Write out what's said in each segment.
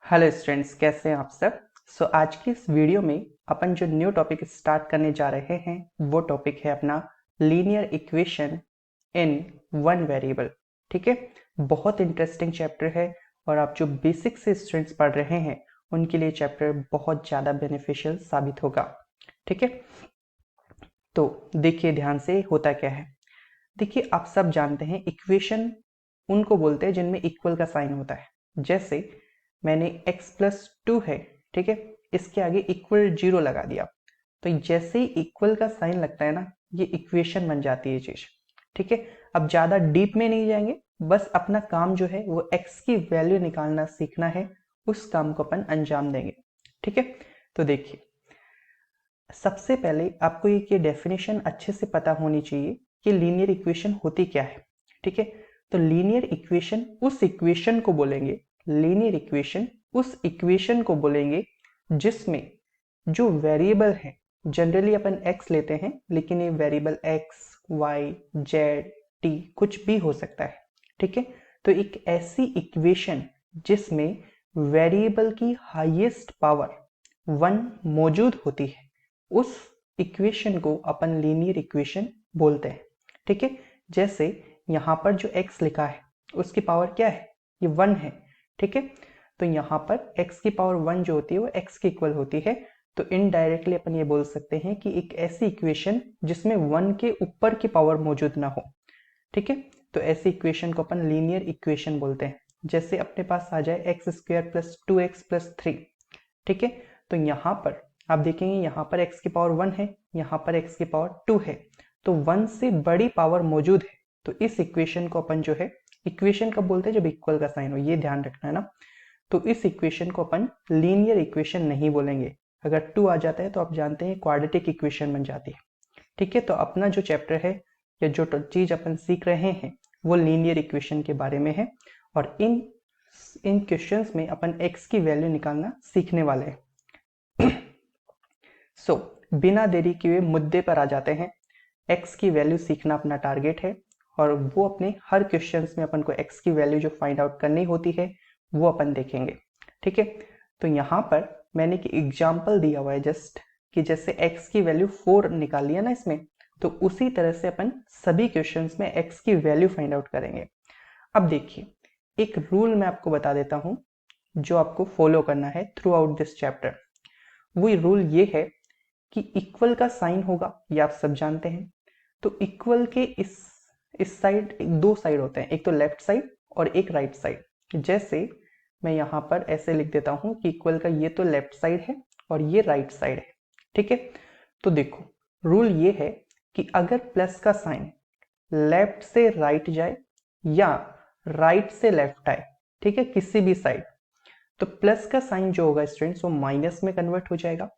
Hello students, कैसे हैं आप सब। आज की इस वीडियो में अपन जो न्यू टॉपिक स्टार्ट करने जा रहे हैं वो टॉपिक है अपना linear equation in one variable. ठीक है, बहुत इंटरेस्टिंग चैप्टर है और आप जो बेसिक से स्टूडेंट्स पढ़ रहे हैं उनके लिए चैप्टर बहुत ज़्यादा बेनिफिशियल साबित होगा। ठीक है, तो देखिए ध्यान से होता क्या है। देखिए, आप सब जानते हैं इक्वेशन उनको बोलते हैं जिनमें इक्वल का साइन होता है। जैसे मैंने x+2 है, ठीक है, इसके आगे इक्वल 0 लगा दिया, तो जैसे ही इक्वल का साइन लगता है ना, ये इक्वेशन बन जाती है चीज। ठीक है, अब ज्यादा डीप में नहीं जाएंगे, बस अपना काम जो है वो x की वैल्यू निकालना सीखना है, उस काम को अपन अंजाम देंगे। ठीक है, तो देखिए, सबसे पहले आपको ये डेफिनेशन अच्छे से पता होनी चाहिए कि लीनियर इक्वेशन होती क्या है। ठीक है, तो लीनियर इक्वेशन उस इक्वेशन को बोलेंगे, लीनियर इक्वेशन उस इक्वेशन को बोलेंगे जिसमें जो वेरिएबल है, जनरली अपन x लेते हैं, लेकिन ये variable x, y, z, t कुछ भी हो सकता है। ठीक है, तो एक ऐसी इक्वेशन जिसमें वेरिएबल की हाईएस्ट पावर 1 मौजूद होती है, उस इक्वेशन को अपन लीनियर इक्वेशन बोलते हैं। ठीक है, जैसे यहाँ पर जो x लिखा है उसकी पावर क्या है, ये 1 है। ठीक है, तो यहाँ पर x की पावर 1 जो होती है वो x के इक्वल होती है, तो इनडायरेक्टली अपन ये बोल सकते हैं कि एक ऐसी इक्वेशन जिसमें 1 के ऊपर की पावर मौजूद ना हो। ठीक है, तो ऐसी इक्वेशन को अपन लीनियर इक्वेशन बोलते हैं। जैसे अपने पास आ जाए x² + 2x + 3। ठीक है, तो यहाँ पर आप देखेंगे, यहाँ पर x की पावर 1 है, यहाँ पर x की पावर 2 है, तो 1 से बड़ी पावर मौजूद है। तो इस इक्वेशन को अपन जो है, इक्वेशन कब बोलते हैं, जब इक्वल का साइन हो, ये ध्यान रखना है ना। तो इस इक्वेशन को अपन लीनियर इक्वेशन नहीं बोलेंगे। अगर 2 आ जाता है तो आप जानते हैं क्वाड्रेटिक इक्वेशन बन जाती है। ठीक है, तो अपना जो चैप्टर है या जो चीज अपन सीख रहे हैं वो लीनियर इक्वेशन के बारे में है, और इन क्वेश्चंस में अपन x की वैल्यू निकालना सीखने वाले हैं। बिना देरी किए मुद्दे पर आ जाते हैं। x की वैल्यू सीखना अपना टारगेट है, और वो अपने हर क्वेश्चंस में अपन को x की वैल्यू जो फाइंड आउट करनी होती है वो अपन देखेंगे। ठीक है, तो यहाँ पर मैंने एक एग्जाम्पल दिया हुआ है जस्ट, कि जैसे x की वैल्यू 4 निकाल लिया ना इसमें, तो उसी तरह से अपन सभी क्वेश्चंस में x की वैल्यू फाइंड आउट करेंगे। अब देखिए, एक रूल मैं आपको बता देता हूं जो आपको फॉलो करना है थ्रू आउट दिस चैप्टर। वो रूल ये है कि इक्वल का साइन होगा, ये आप सब जानते हैं। तो इक्वल के इस साइड दो साइड होते हैं, एक तो लेफ्ट साइड और एक राइट साइड। जैसे मैं यहाँ पर ऐसे लिख देता हूँ कि इक्वल का ये तो लेफ्ट साइड है और ये राइट साइड है। ठीक है, तो देखो, रूल ये है कि अगर प्लस का साइन लेफ्ट से राइट जाए या राइट से लेफ्ट आए, ठीक है, किसी भी साइड, तो प्लस का साइन जो होगा स्टूडेंट्स वो माइनस में कन्वर्ट हो जाएगा।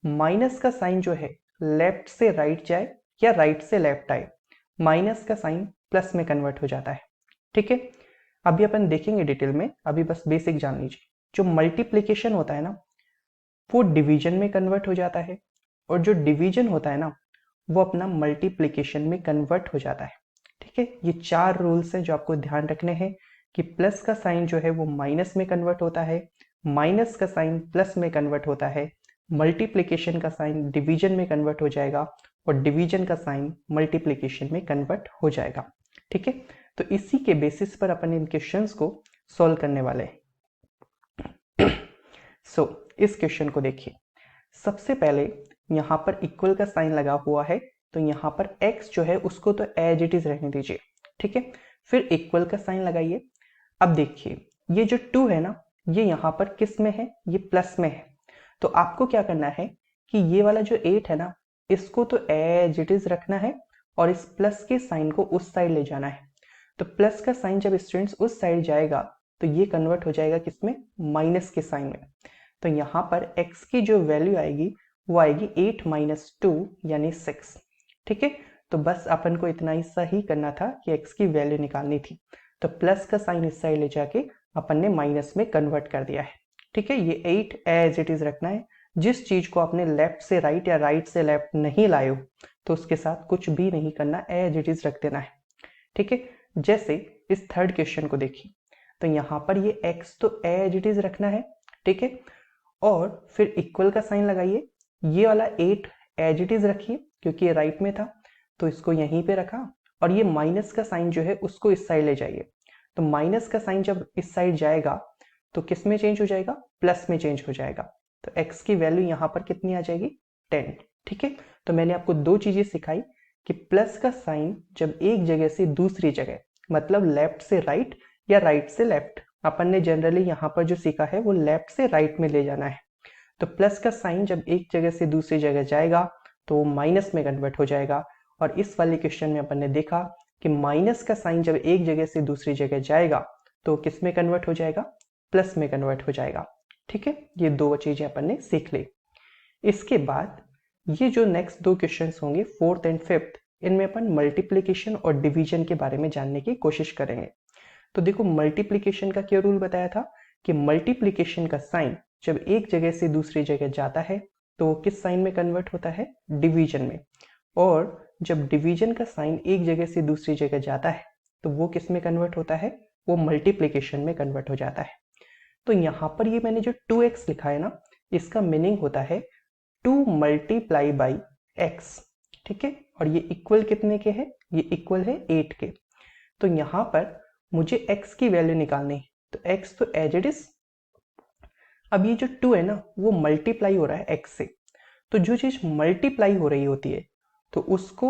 माइनस का साइन जो है लेफ्ट से राइट जाए या राइट से लेफ्ट आए, माइनस का साइन प्लस में कन्वर्ट हो जाता है। ठीक है, अभी अपन देखेंगे डिटेल में, अभी बस बेसिक जान लीजिए। जो मल्टीप्लीकेशन होता है ना, वो डिवीजन में कन्वर्ट हो जाता है, और जो डिवीजन होता है ना, वो अपना मल्टीप्लीकेशन में कन्वर्ट हो जाता है। ठीक है, ये 4 रूल्स हैं जो आपको ध्यान रखने हैं, कि प्लस का साइन जो है वो माइनस में कन्वर्ट होता है, माइनस का साइन प्लस में कन्वर्ट होता है, मल्टीप्लीकेशन का साइन डिवीजन में कन्वर्ट हो जाएगा, और डिवीजन का साइन मल्टीप्लीकेशन में कन्वर्ट हो जाएगा। ठीक है, तो इसी के बेसिस पर अपन इन क्वेश्चंस को सॉल्व करने वाले हैं। इस क्वेश्चन को देखिए, सबसे पहले यहाँ पर इक्वल का साइन लगा हुआ है, तो यहाँ पर x जो है उसको तो एज इट इज रहने दीजिए। ठीक है, फिर इक्वल का साइन लगाइए। अब देखिए, ये जो 2 है ना, ये यहाँ पर किस में है, ये प्लस में है। तो आपको क्या करना है कि ये वाला जो 8 है ना, इसको तो एज इट इज रखना है, और इस प्लस के साइन को उस साइड ले जाना है। तो प्लस का साइन जब स्टूडेंट्स उस साइड जाएगा तो ये कन्वर्ट हो जाएगा किसमें, माइनस के साइन में। तो यहाँ पर x की जो वैल्यू आएगी वो आएगी 8 - 2 यानी 6। ठीक है, तो बस अपन को इतना ही सही करना था कि x की वैल्यू निकालनी थी। तो प्लस का साइन इस साइड ले जाके अपन ने माइनस में कन्वर्ट कर दिया है। ठीक है, ये 8 एज इट इज रखना है। जिस चीज को आपने लेफ्ट से राइट या राइट से लेफ्ट नहीं लाए हो तो उसके साथ कुछ भी नहीं करना, एज इट इज रख देना है। ठीक है, जैसे इस थर्ड क्वेश्चन को देखिए, तो यहाँ पर ये x तो एज इट इज रखना है, ठीक है। और फिर इक्वल का साइन लगाइए, ये वाला 8 एज इट इज रखिए क्योंकि ये राइट में था तो इसको यहीं पे रखा, और ये माइनस का साइन जो है उसको इस साइड ले जाइए। तो माइनस का साइन जब इस साइड जाएगा तो किस में चेंज हो जाएगा, प्लस में चेंज हो जाएगा। तो x की वैल्यू यहाँ पर कितनी आ जाएगी, 10। ठीक है, तो मैंने आपको दो चीजें सिखाई कि प्लस का साइन जब एक जगह से दूसरी जगह, मतलब लेफ्ट से राइट या राइट से लेफ्ट, अपन ने जनरली यहाँ पर जो सीखा है वो लेफ्ट से राइट में ले जाना है। तो प्लस का साइन जब एक जगह से दूसरी जगह जाएगा तो वो माइनस में कन्वर्ट हो जाएगा। और इस वाले क्वेश्चन में अपन ने देखा कि माइनस का साइन जब एक जगह से दूसरी जगह जाएगा तो किस में कन्वर्ट हो जाएगा, प्लस में कन्वर्ट हो जाएगा। ठीक है, ये दो चीजें अपन ने सीख ली। इसके बाद ये जो नेक्स्ट दो क्वेश्चंस होंगे, फोर्थ एंड फिफ्थ, इनमें अपन मल्टीप्लीकेशन और डिवीजन के बारे में जानने की कोशिश करेंगे। तो देखो, मल्टीप्लीकेशन का क्या रूल बताया था कि मल्टीप्लीकेशन का साइन जब एक जगह से दूसरी जगह जाता है तो वो किस साइन में कन्वर्ट होता है, डिवीजन में। और जब डिवीजन का साइन एक जगह से दूसरी जगह जाता है तो वो किस में कन्वर्ट होता है, वो मल्टीप्लीकेशन में कन्वर्ट हो जाता है। तो यहाँ पर ये मैंने जो 2x लिखा है ना, इसका मीनिंग होता है 2 मल्टीप्लाई बाई x। ठीक है, और ये इक्वल कितने के है, ये इक्वल है 8 के। तो यहाँ पर मुझे x की वैल्यू निकालनी है, तो x तो एज इट इज। अब ये जो 2 है ना वो मल्टीप्लाई हो रहा है x से, तो जो चीज मल्टीप्लाई हो रही होती है तो उसको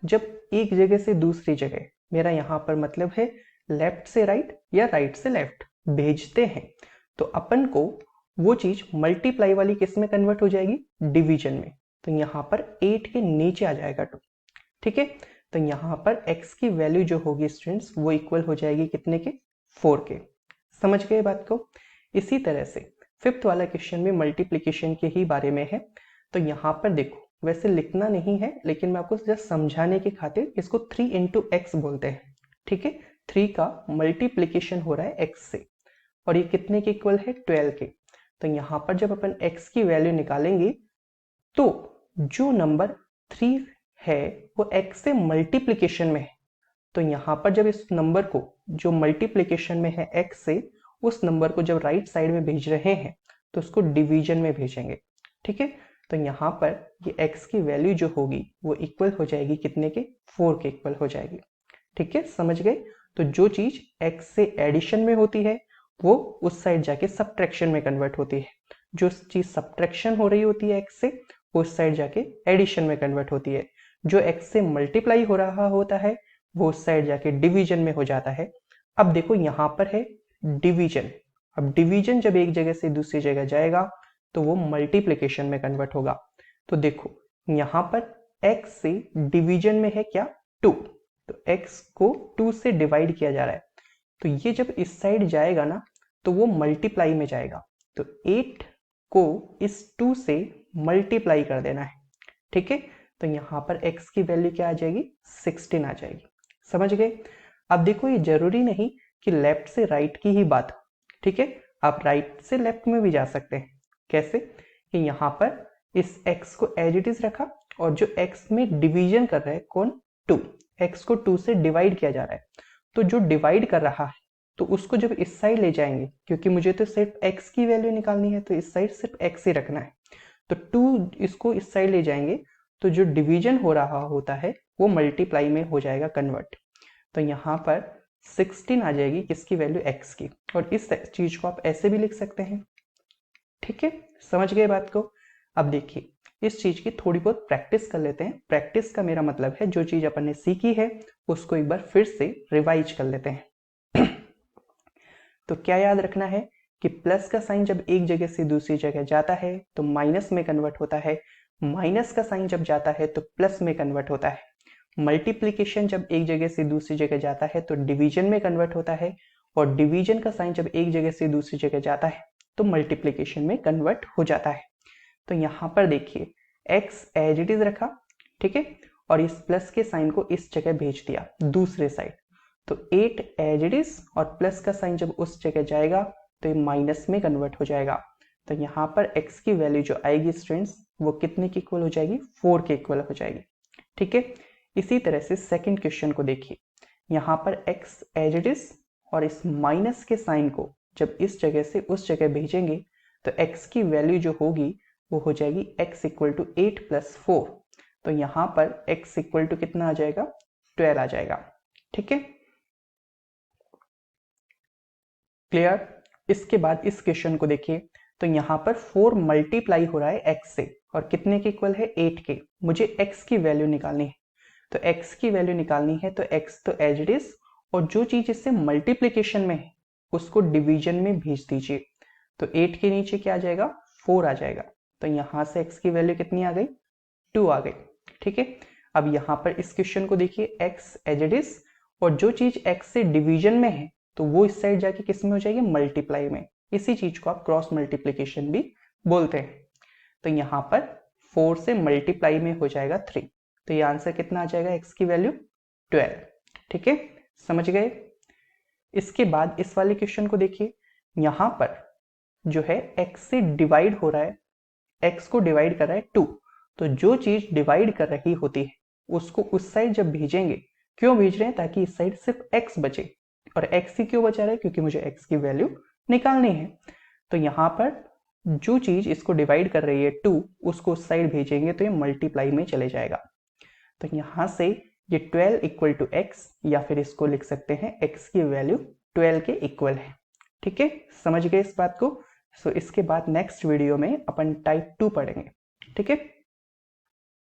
जब एक जगह से दूसरी जगह, मेरा यहाँ पर मतलब है लेफ्ट से राइट या राइट से लेफ्ट भेजते हैं, तो अपन को वो चीज मल्टीप्लाई वाली किस में कन्वर्ट हो जाएगी, डिवीजन में। तो यहाँ पर 8 के नीचे आ जाएगा 2। ठीक है, तो यहाँ पर x की वैल्यू जो होगी स्टूडेंट्स वो इक्वल हो जाएगी कितने के, 4 के। समझ गए बात को। इसी तरह से फिफ्थ वाला क्वेश्चन में मल्टीप्लीकेशन के ही बारे में है। तो यहाँ पर देखो, वैसे लिखना नहीं है लेकिन मैं आपको जस्ट समझाने की खातिर इसको 3 इंटू एक्स बोलते हैं। ठीक है, 3 का मल्टीप्लीकेशन हो रहा है x से, और ये कितने के इक्वल है, 12 के। तो यहाँ पर जब अपन x की वैल्यू निकालेंगे तो जो नंबर 3 है वो x से मल्टीप्लीकेशन में है। तो यहाँ पर जब इस नंबर को जो मल्टीप्लीकेशन में है x से, उस नंबर को जब राइट साइड में भेज रहे हैं तो उसको डिवीजन में भेजेंगे। ठीक है, तो यहाँ पर ये x की वैल्यू जो होगी वो इक्वल हो जाएगी कितने के, 4 के इक्वल हो जाएगी। ठीक है, समझ गए। तो जो चीज x से एडिशन में होती है वो उस साइड जाके सब्ट्रैक्शन में कन्वर्ट होती है, जो चीज सब्ट्रैक्शन हो रही होती है x से वो उस साइड जाके एडिशन में कन्वर्ट होती है, जो x से मल्टीप्लाई हो रहा होता है वो उस साइड जाके डिवीजन में हो जाता है। अब देखो यहाँ पर है डिवीजन, अब डिवीजन जब एक जगह से दूसरी जगह जाएगा तो वो मल्टीप्लिकेशन में कन्वर्ट होगा। तो देखो यहाँ पर x से डिवीजन में है क्या, 2, तो x को 2 से डिवाइड किया जा रहा है, तो ये जब इस साइड जाएगा ना तो वो मल्टीप्लाई में जाएगा। तो 8 को इस 2 से मल्टीप्लाई कर देना है। ठीक है, तो यहाँ पर x की वैल्यू क्या आ जाएगी, 16 आ जाएगी। समझ गए। अब देखो, ये जरूरी नहीं कि लेफ्ट से राइट की ही बात हो। ठीक है, आप राइट से लेफ्ट में भी जा सकते हैं। कैसे कि यहाँ पर इस x को एज इट इज रखा, और जो x में डिवीजन कर रहा है कौन, 2, x को 2 से डिवाइड किया जा रहा है, तो जो डिवाइड कर रहा है तो उसको जब इस साइड ले जाएंगे, क्योंकि मुझे तो सिर्फ x की वैल्यू निकालनी है तो इस साइड सिर्फ x ही रखना है, तो 2 इसको इस साइड ले जाएंगे तो जो डिवीजन हो रहा होता है वो मल्टीप्लाई में हो जाएगा कन्वर्ट। तो यहाँ पर 16 आ जाएगी किसकी वैल्यू, x की। और इस चीज को आप ऐसे भी लिख सकते हैं। ठीक है, समझ गए बात को। अब देखिए, इस चीज की थोड़ी बहुत प्रैक्टिस कर लेते हैं। प्रैक्टिस का मेरा मतलब है जो चीज अपन ने सीखी है उसको एक बार फिर से रिवाइज कर लेते हैं। तो क्या याद रखना है कि प्लस का साइन जब एक जगह से दूसरी जगह जाता है तो माइनस में कन्वर्ट होता है, माइनस का साइन जब जाता है तो प्लस में कन्वर्ट होता है, मल्टीप्लीकेशन जब एक जगह से दूसरी जगह जाता है तो डिवीजन में कन्वर्ट होता है, और डिवीजन का साइन जब एक जगह से दूसरी जगह जाता है तो मल्टीप्लीकेशन में कन्वर्ट हो जाता है। तो यहाँ पर देखिए, x एज इट इज रखा, ठीक है, और इस प्लस के साइन को इस जगह भेज दिया दूसरे साइड, तो 8 एज इट इज, और प्लस का साइन जब उस जगह जाएगा तो ये माइनस में कन्वर्ट हो जाएगा। तो यहाँ पर x की वैल्यू जो आएगी स्टूडेंट्स वो कितने की इक्वल हो जाएगी, 4 के इक्वल हो जाएगी। ठीक है, इसी तरह से सेकंड क्वेश्चन को देखिए, यहाँ पर x एज इट इज और इस माइनस के साइन को जब इस जगह से उस जगह भेजेंगे तो x की वैल्यू जो होगी वो हो जाएगी x इक्वल टू 8 प्लस 4। तो यहां पर x इक्वल टू कितना आ जाएगा, 12 आ जाएगा। ठीक है, क्लियर। इसके बाद इस क्वेश्चन को देखिए, तो यहाँ पर 4 मल्टीप्लाई हो रहा है x से और कितने के इक्वल है, 8 के। मुझे x की वैल्यू निकालनी है, तो x की वैल्यू निकालनी है तो x तो एज इट इज, और जो चीज इससे मल्टीप्लीकेशन में है उसको डिवीजन में भेज दीजिए। तो 8 के नीचे क्या आ जाएगा, 4 आ जाएगा। तो यहां से x की वैल्यू कितनी आ गई, 2 आ गई। ठीक है, अब यहां पर इस क्वेश्चन को देखिए, x एज इट इज, और जो चीज x से डिवीजन में है तो वो इस साइड जाके किस में हो जाएगी, मल्टीप्लाई में। इसी चीज को आप क्रॉस मल्टीप्लीकेशन भी बोलते हैं। तो यहां पर 4 से मल्टीप्लाई में हो जाएगा 3। तो ये आंसर कितना आ जाएगा, x की वैल्यू 12। ठीक है, समझ गए। इसके बाद इस वाले क्वेश्चन को देखिए, यहां पर जो है x से डिवाइड हो रहा है, x को डिवाइड कर रहा है 2। तो जो चीज डिवाइड कर रही होती है उसको उस साइड जब भेजेंगे, क्यों भेज रहे हैं, ताकि इस साइड सिर्फ x बचे। और x ही क्यों बचा रहा है, क्योंकि मुझे x की वैल्यू निकालनी है। तो यहां पर जो चीज इसको डिवाइड कर रही है 2, उसको उस साइड भेजेंगे तो ये मल्टीप्लाई में चले जाएगा। तो यहां से ये 12 इक्वल टू x, या फिर इसको लिख सकते हैं x की वैल्यू 12 के इक्वल है। ठीक है, समझ गए इस बात को। सो इसके बाद नेक्स्ट वीडियो में अपन टाइप 2 पढ़ेंगे। ठीक है।